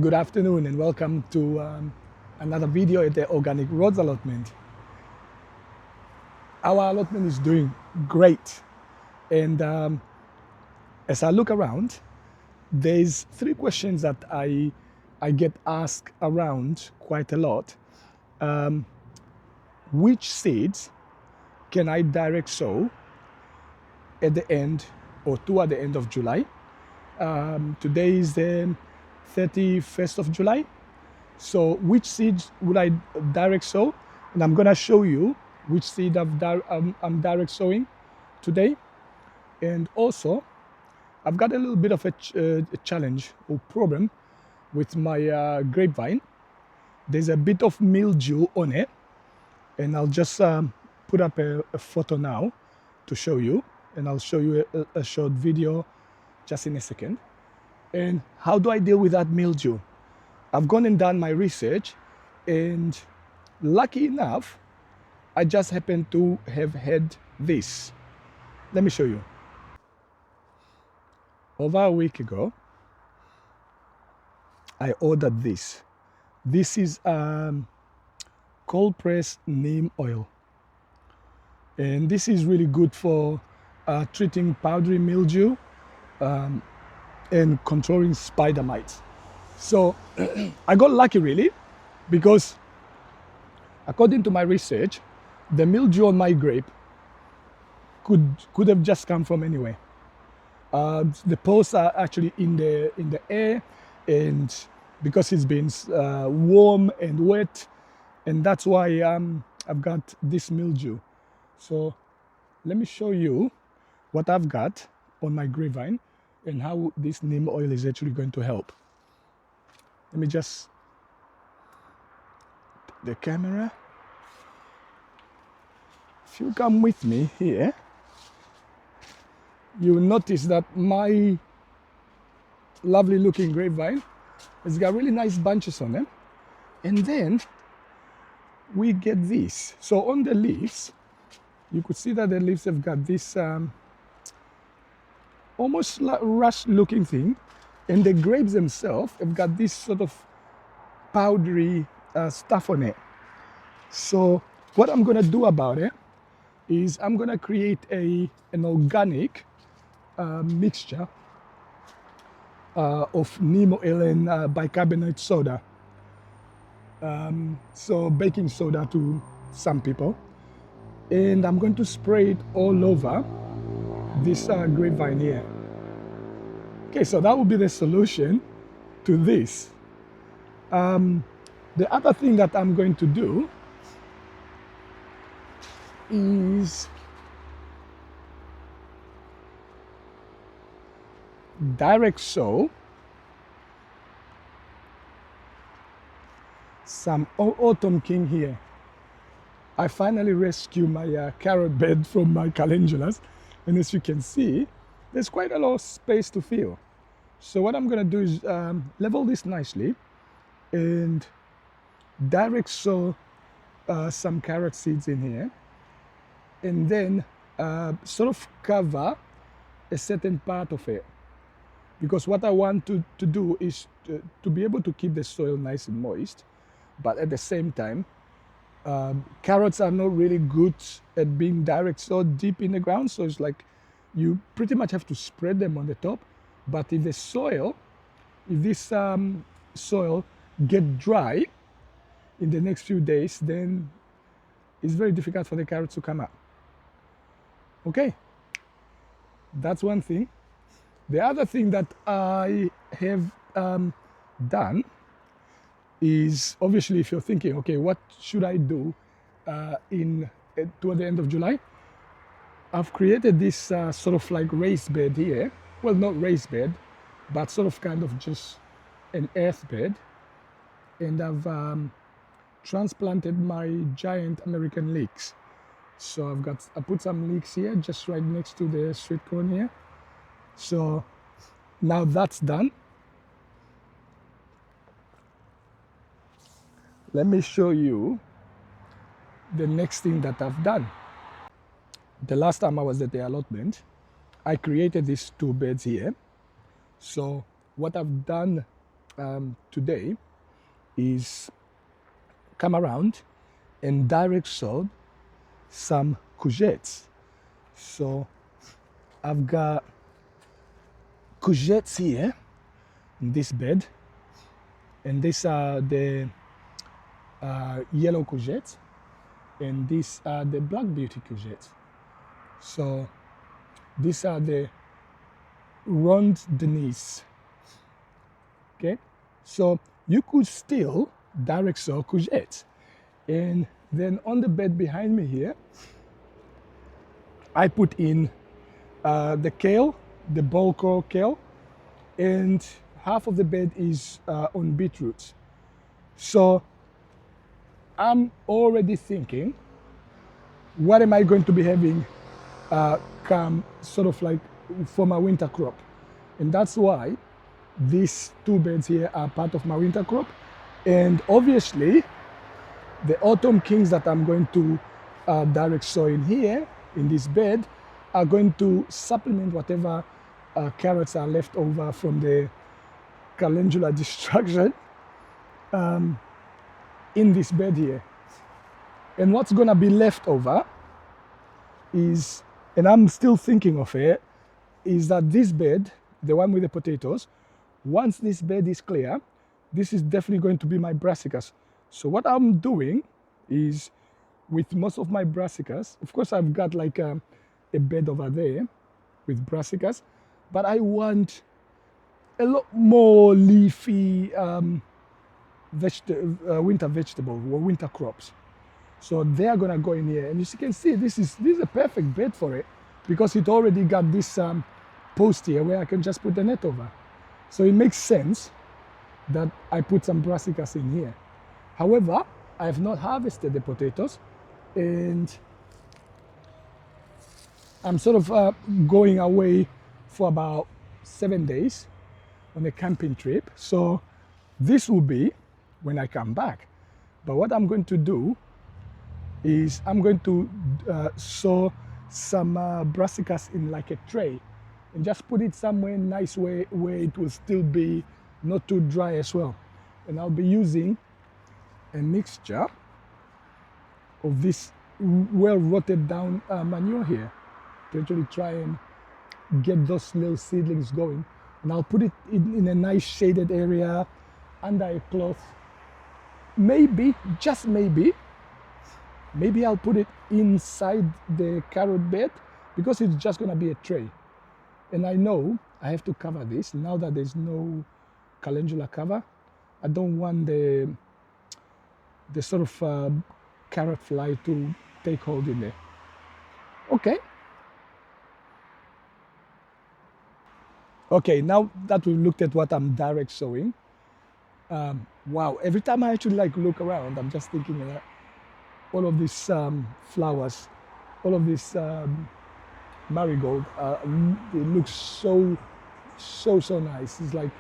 Good afternoon and welcome to another video at the Organic Roads Allotment. Our allotment is doing great, and as I look around, there's three questions that I get asked around quite a lot. Which seeds can I direct sow at the end or toward the end of July? Today is the 31st of July. So which seeds would I direct sow? And I'm going to show you which seed I'm direct sowing today. And also, I've got a little bit of a challenge or problem with my grapevine. There's a bit of mildew on it, and I'll just put up a photo now to show you, and I'll show you a short video just in a second. And how do I deal with that mildew? I've gone and done my research, and lucky enough, I just happen to have had this. Let me show you. Over a week ago, I ordered this. This is cold pressed neem oil. And this is really good for treating powdery mildew and controlling spider mites. So I got lucky really, because according to my research, the mildew on my grape could have just come from anywhere. The posts are actually in the air, and because it's been warm and wet, and that's why I've got this mildew. So let me show you what I've got on my grapevine and how this neem oil is actually going to help. Let me just take the camera. If you come with me here, you will notice that my lovely looking grapevine has got really nice bunches on them. And then we get this. So on the leaves, you could see that the leaves have got this almost like rush looking thing. And the grapes themselves have got this sort of powdery stuff on it. So what I'm going to do about it is I'm going to create an organic mixture of neem oil and bicarbonate soda. So baking soda to some people. And I'm going to spray it all over this grapevine here. Okay, so that will be the solution to this. The other thing that I'm going to do is direct sow some autumn king here. I finally rescued my carrot bed from my calendulas, and as you can see, there's quite a lot of space to fill. So what I'm going to do is level this nicely and direct sow some carrot seeds in here, and then sort of cover a certain part of it, because what I want to do is to be able to keep the soil nice and moist, but at the same time, carrots are not really good at being direct so deep in the ground, so it's like you pretty much have to spread them on the top. But if this soil get dry in the next few days, then it's very difficult for the carrots to come up. Okay, that's one thing. The other thing that I have done is, obviously, if you're thinking, okay, what should I do toward the end of July? I've created this sort of like raised bed here. Well, not raised bed, but sort of kind of just an earth bed. And I've transplanted my giant American leeks. So I put some leeks here, just right next to the sweet corn here. So now that's done. Let me show you the next thing that I've done. The last time I was at the allotment, I created these two beds here. So what I've done today is come around and direct sow some courgettes. So I've got courgettes here in this bed, and these are the yellow courgettes, and these are the black beauty courgettes. So these are the Ronde Denise. Okay, so you could still direct sow courgettes, and then on the bed behind me here, I put in the kale, the bulgur kale, and half of the bed is on beetroots. So I'm already thinking, what am I going to be having come sort of like for my winter crop? And that's why these two beds here are part of my winter crop. And obviously, the autumn kings that I'm going to direct sow in here, in this bed, are going to supplement whatever carrots are left over from the calendula destruction in this bed here. And what's gonna be left over is, and I'm still thinking of it, is that this bed, the one with the potatoes, once this bed is clear, this is definitely going to be my brassicas. So what I'm doing is, with most of my brassicas, of course I've got like a bed over there with brassicas, but I want a lot more leafy winter vegetables or winter crops. So they are gonna go in here, and as you can see, this is a perfect bed for it, because it already got this post here where I can just put the net over. So it makes sense that I put some brassicas in here. However, I have not harvested the potatoes, and I'm sort of going away for about 7 days on a camping trip. So this will be when I come back. But what I'm going to do is I'm going to sow some brassicas in like a tray and just put it somewhere nice where it will still be not too dry as well. And I'll be using a mixture of this well rotted down manure here to actually try and get those little seedlings going. And I'll put it in a nice shaded area under a cloth. Maybe, just maybe I'll put it inside the carrot bed, because it's just gonna be a tray. And I know I have to cover this now that there's no calendula cover. I don't want the sort of carrot fly to take hold in there. Okay. Okay, now that we've looked at what I'm direct sowing, wow, every time I actually like look around, I'm just thinking that all of these flowers, all of this marigold, it looks so nice. It's like,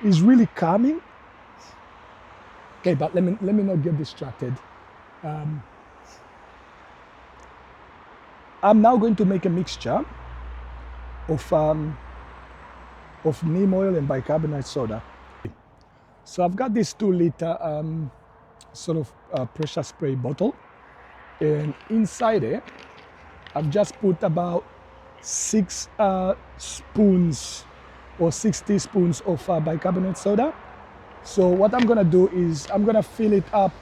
it's really calming. Okay, but let me not get distracted. I'm now going to make a mixture of neem oil and bicarbonate soda. So I've got this 2-liter sort of pressure spray bottle, and inside it I've just put about 6 spoons or 6 teaspoons of bicarbonate soda. So what I'm gonna do is I'm gonna fill it up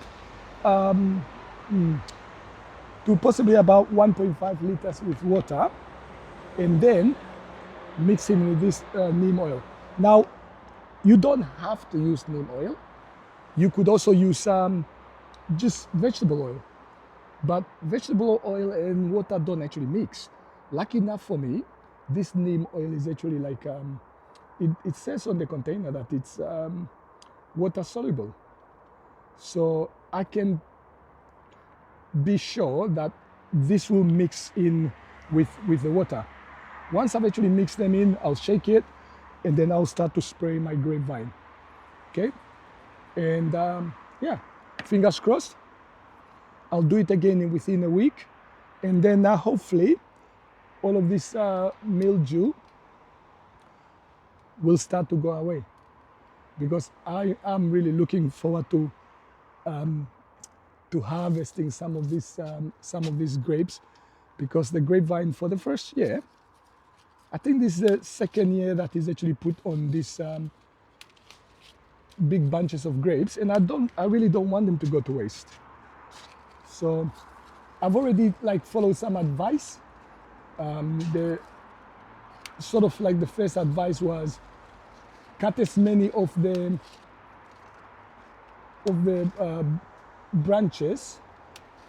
to possibly about 1.5 liters with water, and then mix in with this neem oil. Now, you don't have to use neem oil. You could also use just vegetable oil. But vegetable oil and water don't actually mix. Lucky enough for me, this neem oil is actually like, it says on the container that it's water soluble. So I can be sure that this will mix in with the water. Once I've actually mixed them in, I'll shake it, and then I'll start to spray my grapevine. Okay? And yeah, fingers crossed. I'll do it again within a week, and then hopefully all of this mildew will start to go away. because I am really looking forward to harvesting some of these grapes, because the grapevine for the first year, I think this is the second year that is actually put on these big bunches of grapes, and I really don't want them to go to waste. So I've already like followed some advice. The sort of like the first advice was cut as many of the branches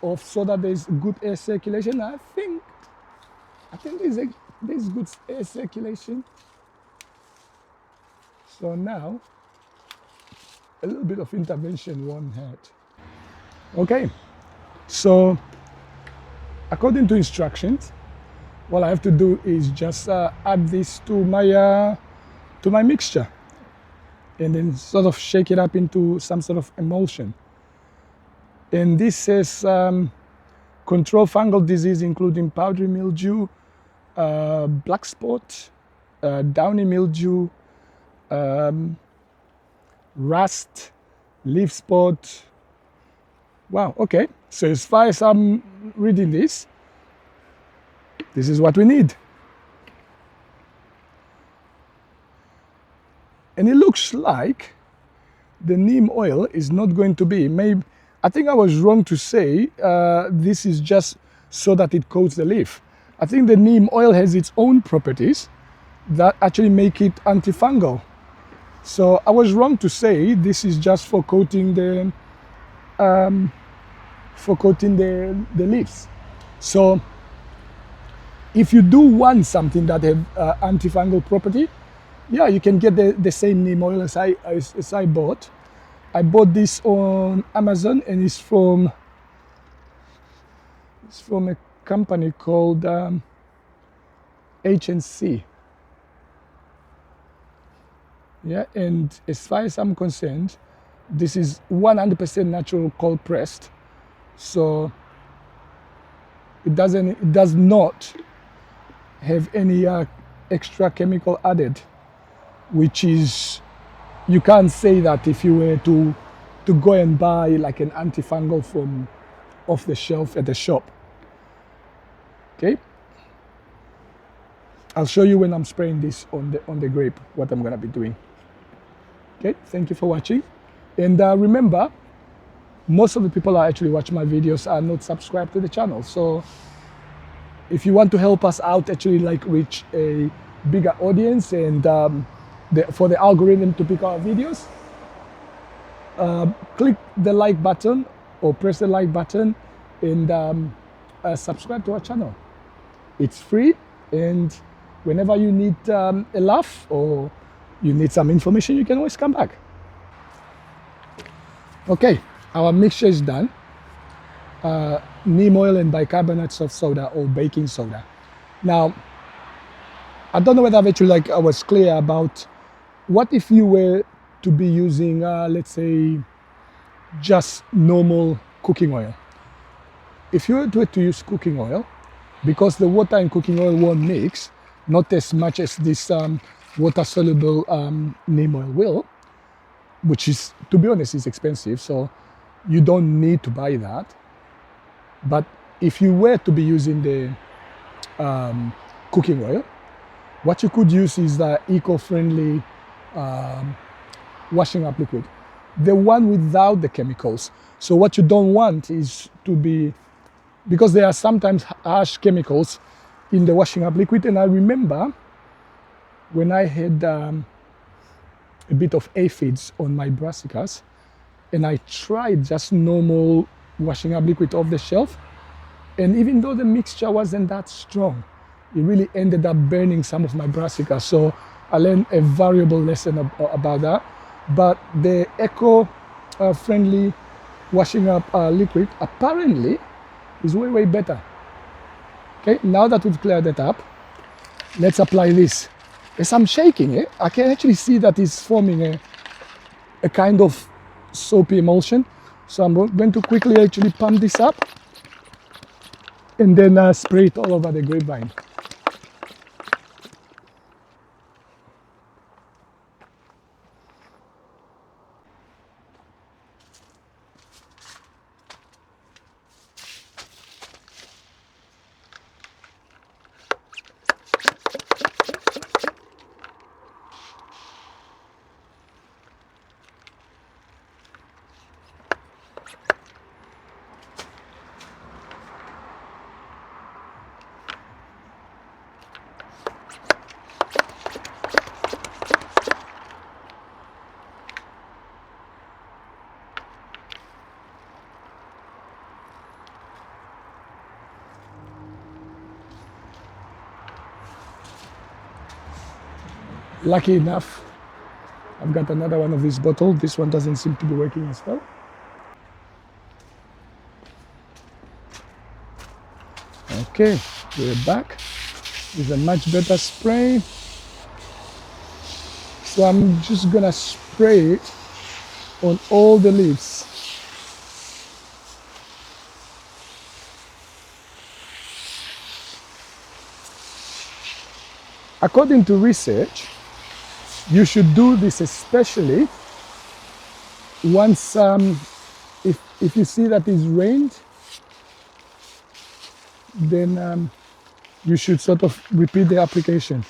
off so that there's good air circulation. I think there's good air circulation. So now a little bit of intervention won't hurt. Okay, so according to instructions, what I have to do is just add this to my mixture, and then sort of shake it up into some sort of emulsion. And this says control fungal disease including powdery mildew, black spot, downy mildew, rust, leaf spot. Wow, okay. So as far as I'm reading this is what we need. And it looks like the neem oil is not going to be, maybe, I think I was wrong to say this is just so that it coats the leaf. I think the neem oil has its own properties that actually make it antifungal. So I was wrong to say this is just for coating the leaves. So if you do want something that have antifungal property, yeah, you can get the same neem oil as I bought. I bought this on Amazon, and it's from a company called H&C. Yeah, and as far as I'm concerned, this is 100% natural cold pressed, so it does not have any extra chemical added, which is, you can't say that if you were to go and buy like an antifungal from off the shelf at the shop. Okay, I'll show you when I'm spraying this on the grape what I'm gonna be doing. Okay, thank you for watching, and remember, most of the people that actually watch my videos are not subscribed to the channel. So if you want to help us out, actually like reach a bigger audience, and for the algorithm to pick our videos, click the like button or press the like button, and subscribe to our channel. It's free, and whenever you need a laugh or you need some information, you can always come back. Okay, our mixture is done. Neem oil and bicarbonate soft soda or baking soda. Now, I don't know whether I was clear about what if you were to be using, let's say, just normal cooking oil. If you were to use cooking oil, because the water in cooking oil won't mix, not as much as this water-soluble neem oil will, which is, to be honest, is expensive, so you don't need to buy that. But if you were to be using the cooking oil, what you could use is the eco-friendly washing up liquid, the one without the chemicals. So what you don't want is to be, because there are sometimes harsh chemicals in the washing up liquid. And I remember when I had a bit of aphids on my brassicas, and I tried just normal washing up liquid off the shelf, and even though the mixture wasn't that strong, it really ended up burning some of my brassicas. So I learned a valuable lesson about that. But the eco-friendly washing up liquid apparently is way better. Okay, now that we've cleared that up, let's apply this. As I'm shaking it, I can actually see that it's forming a kind of soapy emulsion. So I'm going to quickly actually pump this up and then spray it all over the grapevine. Lucky enough, I've got another one of these bottles. This one doesn't seem to be working as well. Okay, we're back with a much better spray. So I'm just gonna spray it on all the leaves. According to research, you should do this especially once, if you see that it's rained, then you should sort of repeat the application.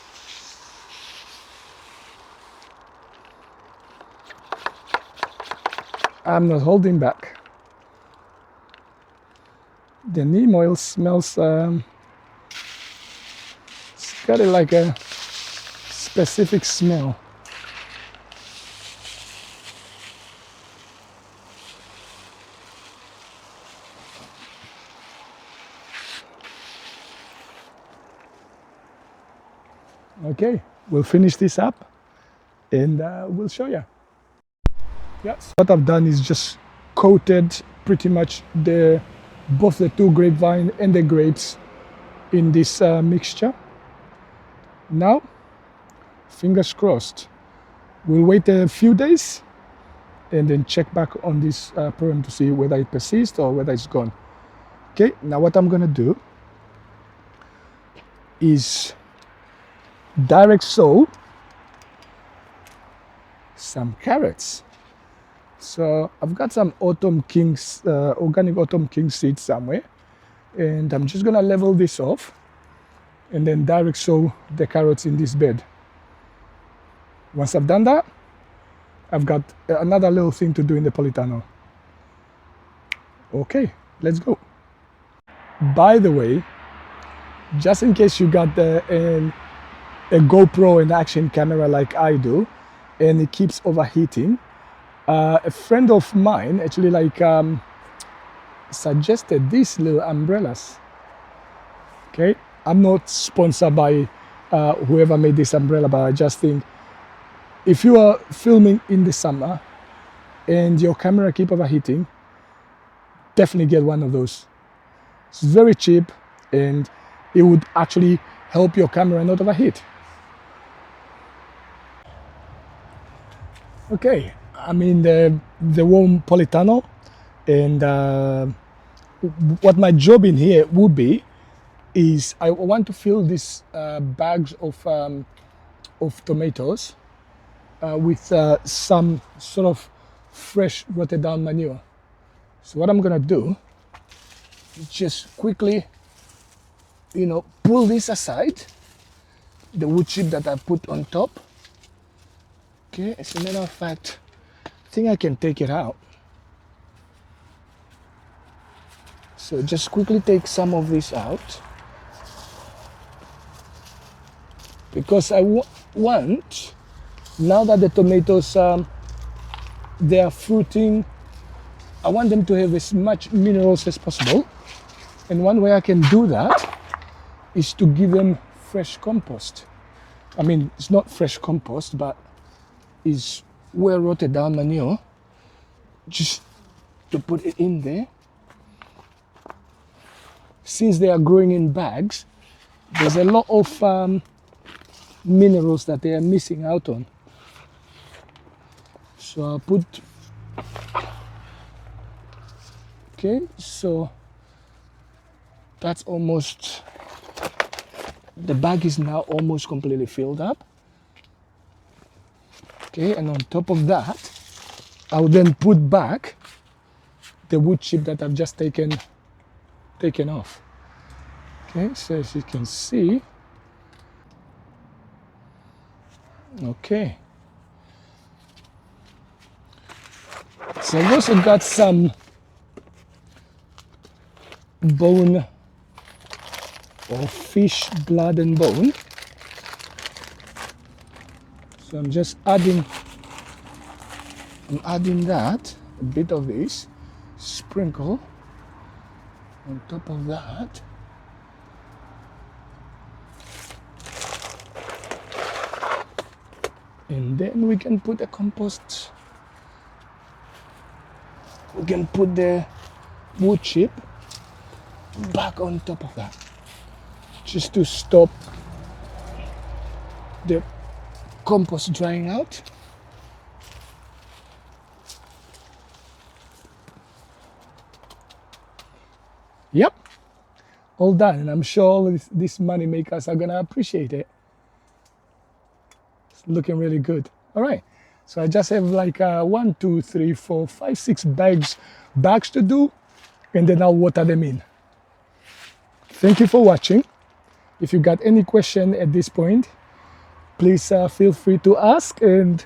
I'm not holding back. The neem oil smells, it's got like a specific smell. Okay, we'll finish this up and we'll show you. Yes, what I've done is just coated pretty much both the two grapevine and the grapes in this mixture. Now, fingers crossed, we'll wait a few days and then check back on this program to see whether it persists or whether it's gone. Okay, now what I'm gonna do is direct sow some carrots. So I've got some autumn kings, organic autumn king seeds somewhere, and I'm just gonna level this off and then direct sow the carrots in this bed. Once I've done that, I've got another little thing to do in the polytunnel. Okay, let's go. By the way, just in case you got a GoPro and action camera like I do, and it keeps overheating, a friend of mine actually suggested these little umbrellas. Okay, I'm not sponsored by whoever made this umbrella, but I just think if you are filming in the summer and your camera keep overheating, definitely get one of those. It's very cheap and it would actually help your camera not overheat. Okay, I'm in the warm polytunnel, and what my job in here would be is I want to fill these bags of tomatoes with some sort of fresh rotted down manure. So what I'm gonna do is just quickly, pull this aside, the wood chip that I put on top. Okay, as a matter of fact, I think I can take it out. So just quickly take some of this out, because I want, now that the tomatoes they are fruiting, I want them to have as much minerals as possible, and one way I can do that is to give them fresh compost. I mean, it's not fresh compost, but is well rotted down manure, just to put it in there. Since they are growing in bags, there's a lot of minerals that they are missing out on. So I'll put, okay, so that's almost, the bag is now almost completely filled up. Okay, and on top of that, I'll then put back the wood chip that I've just taken off. Okay, so as you can see, okay. So I've also got some bone or fish blood and bone. So I'm just adding that, a bit of this, sprinkle on top of that. And then we can put the compost. We can put the wood chip back on top of that, just to stop the compost drying out. Yep, all done, and I'm sure all these money makers are gonna appreciate it. It's looking really good. All right, so I just have like 1, 2, 3, 4, 5, 6 bags to do, and then I'll water them in. Thank you for watching. If you got any question at this point, please feel free to ask, and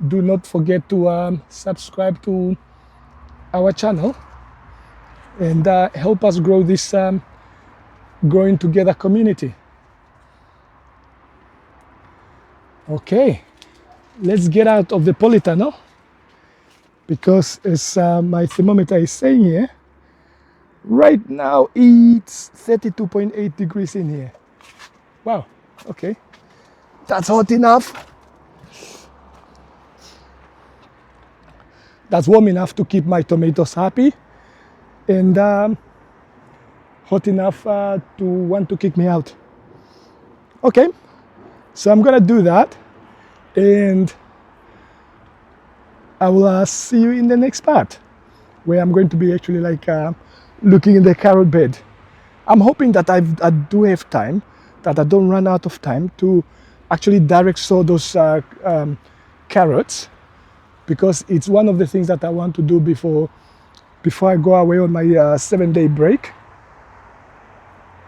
do not forget to subscribe to our channel and help us grow this growing together community. Okay, let's get out of the polytunnel, because as my thermometer is saying here, right now it's 32.8 degrees in here. Wow, okay, that's hot enough. That's warm enough to keep my tomatoes happy, and hot enough to want to kick me out. Okay, so I'm gonna do that, and I will see you in the next part, where I'm going to be actually like looking in the carrot bed. I'm hoping that I do have time, that I don't run out of time to actually direct sow those carrots, because it's one of the things that I want to do before I go away on my 7-day break.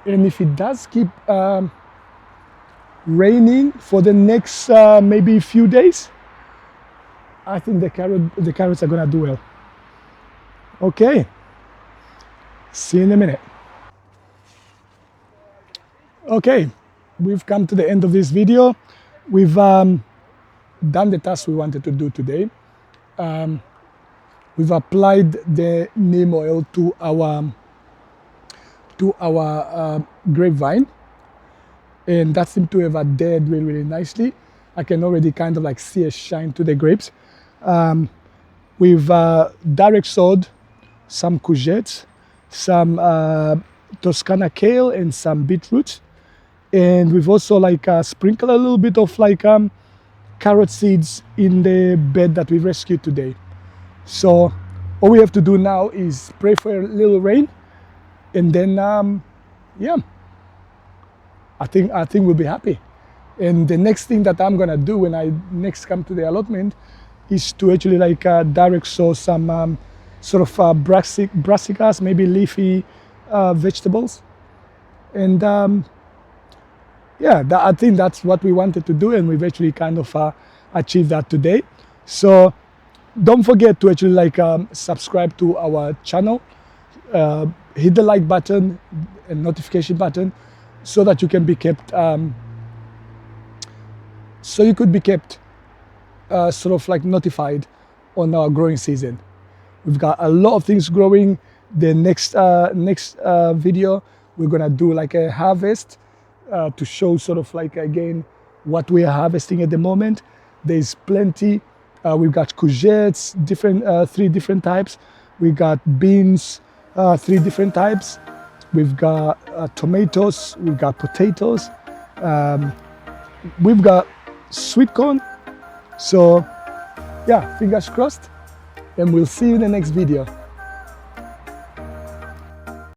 And if it does keep raining for the next maybe few days, I think the carrots are gonna do well. Okay, see you in a minute. Okay, we've come to the end of this video. We've done the task we wanted to do today. We've applied the neem oil to our grapevine, and that seemed to have adhered really, really nicely. I can already kind of like see a shine to the grapes. We've direct sowed some courgettes, some Toscana kale, and some beetroot. And we've also like sprinkled a little bit of like carrot seeds in the bed that we rescued today. So all we have to do now is pray for a little rain, and then yeah, I think we'll be happy. And the next thing that I'm gonna do when I next come to the allotment is to actually like direct sow some sort of brassicas, maybe leafy vegetables. And yeah, I think that's what we wanted to do, and we've actually kind of achieved that today. So don't forget to actually like subscribe to our channel, hit the like button and notification button, so that you can be kept sort of like notified on our growing season. We've got a lot of things growing. The next video, we're gonna do like a harvest to show sort of like again what we are harvesting at the moment. There's plenty. We've got courgettes, different 3 different types. We got beans, 3 different types. We've got tomatoes. We've got potatoes. We've got sweet corn. So yeah, fingers crossed, and we'll see you in the next video.